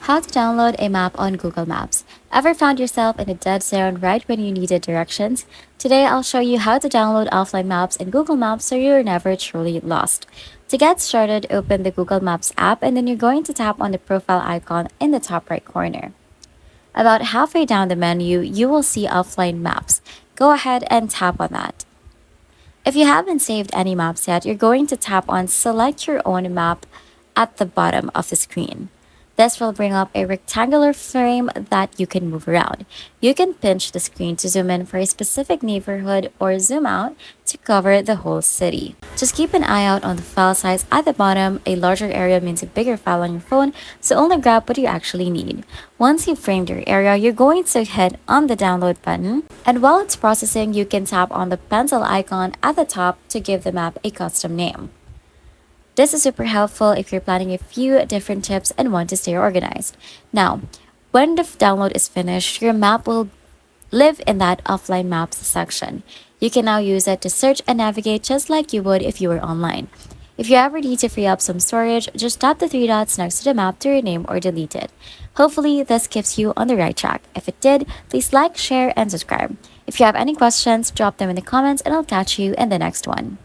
How to download a map on Google Maps. Ever found yourself in a dead zone right when you needed directions? Today I'll show you how to download offline maps in Google Maps so you're never truly lost. To get started, open the Google Maps app and then you're going to tap on the profile icon in the top right corner. About halfway down the menu, you will see offline maps. Go ahead and tap on that. If you haven't saved any maps yet, you're going to tap on Select Your Own Map at the bottom of the screen. This will bring up a rectangular frame that you can move around. You can pinch the screen to zoom in for a specific neighborhood or zoom out to cover the whole city. Just keep an eye out on the file size at the bottom. A larger area means a bigger file on your phone, so only grab what you actually need. Once you've framed your area, you're going to hit on the download button. And while it's processing, you can tap on the pencil icon at the top to give the map a custom name. This is super helpful if you're planning a few different trips and want to stay organized. Now, when the download is finished, your map will live in that offline maps section. You can now use it to search and navigate just like you would if you were online. If you ever need to free up some storage, just tap the three dots next to the map to rename or delete it. Hopefully, this keeps you on the right track. If it did, please like, share, and subscribe. If you have any questions, drop them in the comments and I'll catch you in the next one.